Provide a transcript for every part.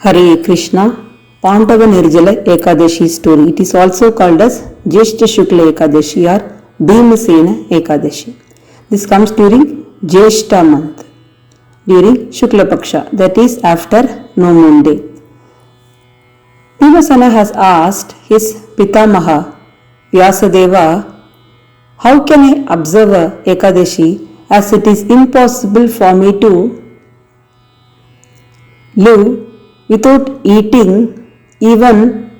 Hare Krishna, Pandava Nirjala Ekadashi story. It is also called as Jyeshta Shukla Ekadashi or Bhimasena Ekadashi. This comes during Jyeshta month, during Shukla Paksha, that is after no moon day. Bhimasena has asked his Pitamaha Vyasadeva, how can I observe Ekadashi as it is impossible for me to live without eating even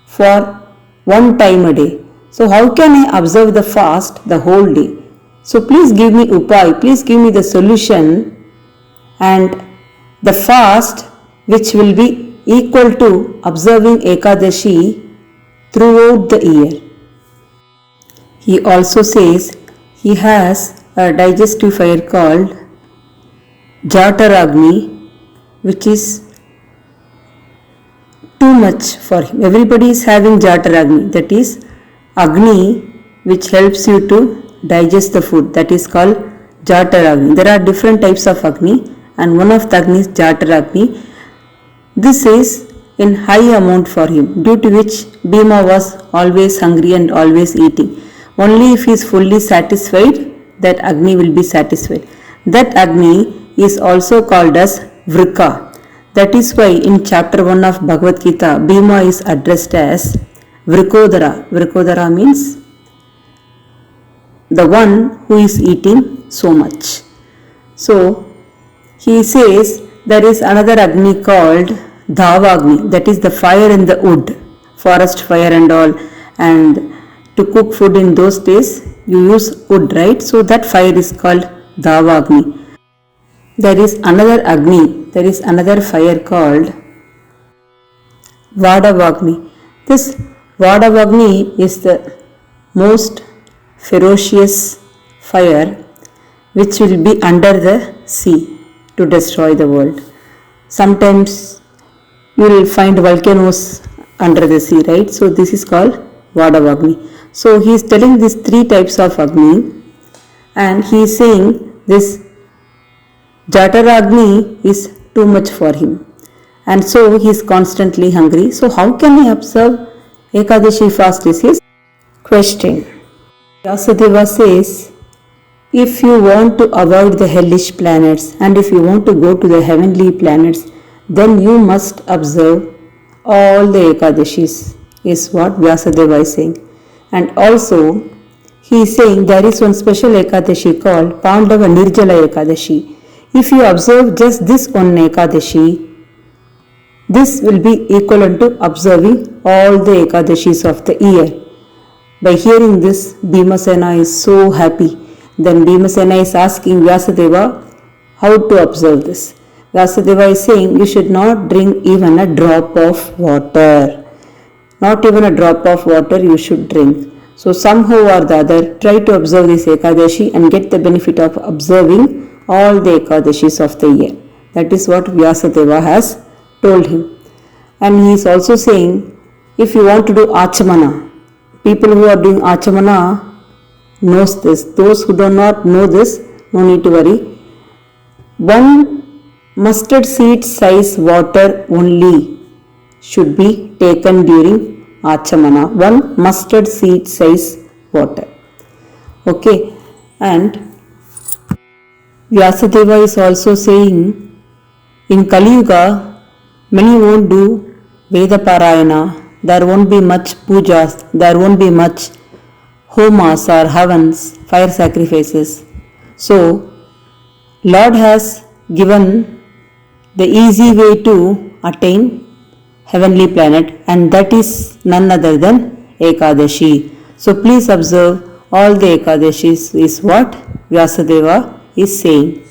for one time a day. So how can I observe the fast the whole day? So please give me upay, please give me the solution and the fast which will be equal to observing Ekadashi throughout the year. He also says he has a digestive fire called Jataragni, which is too much for him. Everybody is having Jataragni, that is Agni, which helps you to digest the food, that is called Jataragni. There are different types of Agni and one of the Agni is Jataragni. This is in high amount for him, due to which Bhima was always hungry and always eating. Only if he is fully satisfied, that Agni will be satisfied. That Agni is also called as Vrika. That is why in chapter 1 of Bhagavad Gita, Bhima is addressed as Vrikodara. Vrikodara means the one who is eating so much. So he says there is another Agni called Dhavagni, that is the fire in the wood, forest fire and all. And to cook food in those days, you use wood, right? So that fire is called Dhavagni. There is another Agni, there is another fire called Vadavagni. This Vadavagni is the most ferocious fire which will be under the sea to destroy the world. Sometimes you will find volcanoes under the sea, right? So this is called Vadavagni. So he is telling these three types of Agni and he is saying this Jataragni is too much for him and so he is constantly hungry. So how can he observe Ekadashi fast is his question. Vyasadeva says, if you want to avoid the hellish planets and if you want to go to the heavenly planets, then you must observe all the Ekadashis, is what Vyasadeva is saying. And also he is saying there is one special Ekadashi called Pandava Nirjala Ekadashi. If you observe just this one Ekadashi, this will be equivalent to observing all the Ekadashis of the year. By hearing this, Bhimasena is so happy. Then Bhimasena is asking Vyasadeva how to observe this. Vyasadeva is saying you should not drink even a drop of water. Not even a drop of water you should drink. So somehow or the other, try to observe this Ekadashi and get the benefit of observing all the Ekadashis of the year. That is what Vyasadeva has told him. And he is also saying, if you want to do Achamana, people who are doing Achamana knows this. Those who do not know this, no need to worry. 1 mustard seed size water only should be taken during Achamana. 1 mustard seed size water. Okay. And Vyasadeva is also saying, in Kali Yuga, many won't do Veda Parayana, there won't be much pujas, there won't be much homas or havans, fire sacrifices. So, Lord has given the easy way to attain heavenly planet and that is none other than Ekadashi. So please observe all the Ekadashis is what Vyasadeva is saying.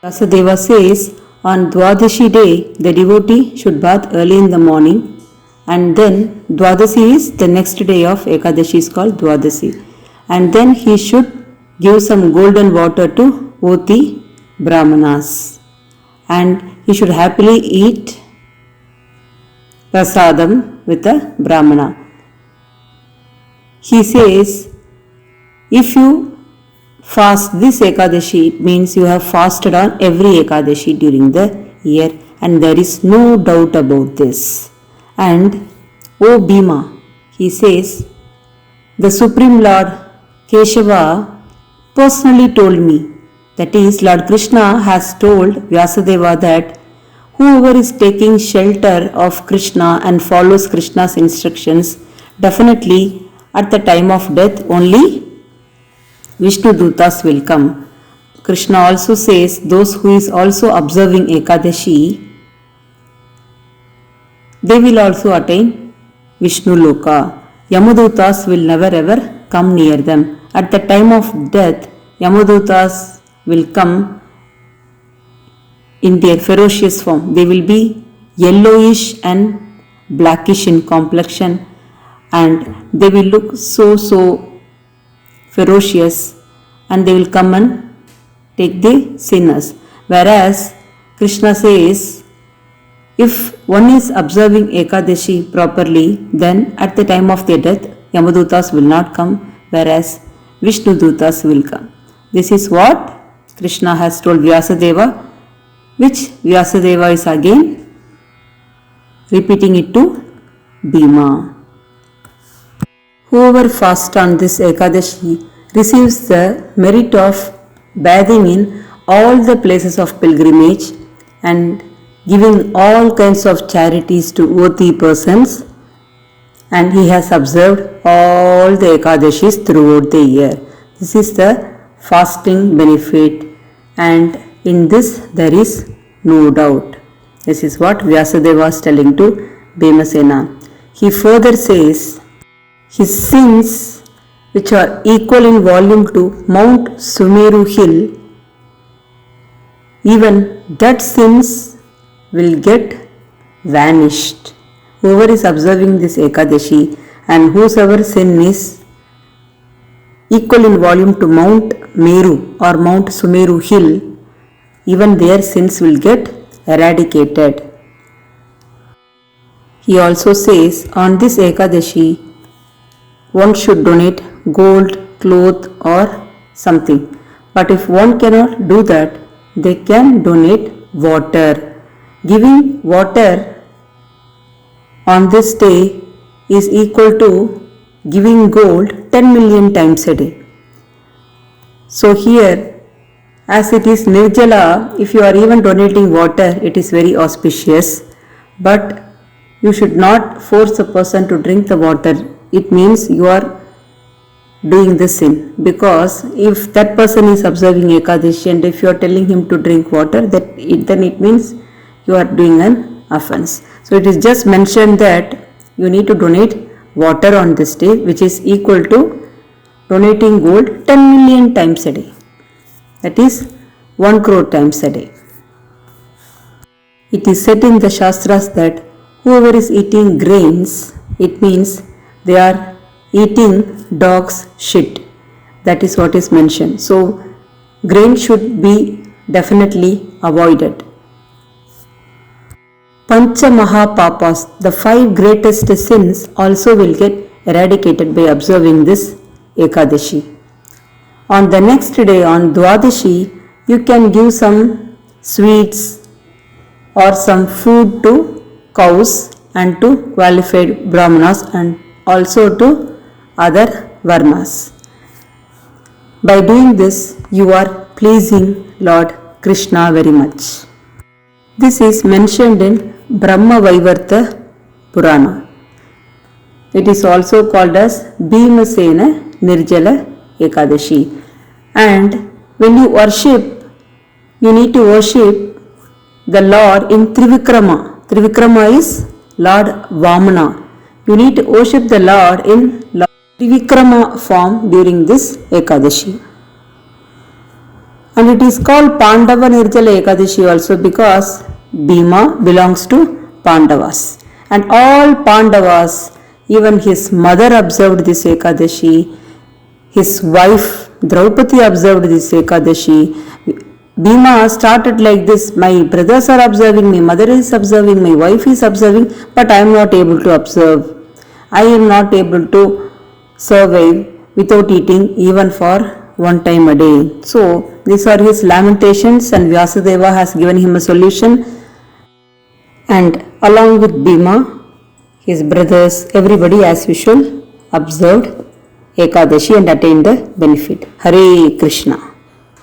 Vyasadeva says on Dwadashi day the devotee should bath early in the morning and then Dwadasi is the next day of Ekadashi is called Dwadasi and then he should give some golden water to Oti Brahmanas and he should happily eat prasadam with a Brahmana. He says if you fast this Ekadashi, it means you have fasted on every Ekadashi during the year and there is no doubt about this. And O Bhima, he says, the Supreme Lord Keshava personally told me, that is, Lord Krishna has told Vyasadeva that whoever is taking shelter of Krishna and follows Krishna's instructions, definitely at the time of death only Vishnu Dutas will come. Krishna also says those who is also observing Ekadashi, they will also attain Vishnu Loka. Yamadutas will never ever come near them. At the time of death, Yamadutas will come in their ferocious form. They will be yellowish and blackish in complexion, and they will look so ferocious, and they will come and take the sinners. Whereas Krishna says, if one is observing Ekadashi properly, then at the time of their death, Yamadutas will not come, whereas Vishnu Dutas will come. This is what Krishna has told Vyasadeva, which Vyasadeva is again repeating it to Bhima. Whoever fasts on this Ekadashi receives the merit of bathing in all the places of pilgrimage and giving all kinds of charities to worthy persons, and he has observed all the Ekadashis throughout the year. This is the fasting benefit, and in this there is no doubt. This is what Vyasadeva was telling to Bhimasena. He further says, his sins, which are equal in volume to Mount Sumeru hill, even that sins will get vanished. Whoever is observing this Ekadashi and whosoever sin is equal in volume to Mount Meru or Mount Sumeru hill, even their sins will get eradicated. He also says on this Ekadashi, one should donate gold, cloth or something. But if one cannot do that, they can donate water. Giving water on this day is equal to giving gold 10 million times a day. So here, as it is Nirjala, if you are even donating water, it is very auspicious. But you should not force a person to drink the water. It means you are doing the sin, because if that person is observing Ekadashi and if you are telling him to drink water, then it means you are doing an offense. So it is just mentioned that you need to donate water on this day, which is equal to donating gold 10 million times a day. That is 1 crore times a day. It is said in the Shastras that whoever is eating grains, it means they are eating dog's shit. That is what is mentioned. So grain should be definitely avoided. Pancha Mahapapas, the 5 greatest sins, also will get eradicated by observing this Ekadashi. On the next day, on Dwadashi, you can give some sweets or some food to cows and to qualified Brahmanas and also to other Varnas. By doing this, you are pleasing Lord Krishna very much. This is mentioned in Brahma Vaivarta Purana. It is also called as Bhimasena Nirjala Ekadashi. And when you worship, you need to worship the Lord in Trivikrama. Trivikrama is Lord Vamana. You need to worship the Lord in Trivikrama form during this Ekadashi. And it is called Pandava Nirjala Ekadashi also because Bhima belongs to Pandavas. And all Pandavas, even his mother observed this Ekadashi, his wife Draupadi observed this Ekadashi. Bhima started like this, my brothers are observing, my mother is observing, my wife is observing, but I am not able to observe. I am not able to survive without eating even for one time a day. So these are his lamentations, and Vyasadeva has given him a solution. And along with Bhima, his brothers, everybody as usual observed Ekadashi and attained the benefit. Hare Krishna.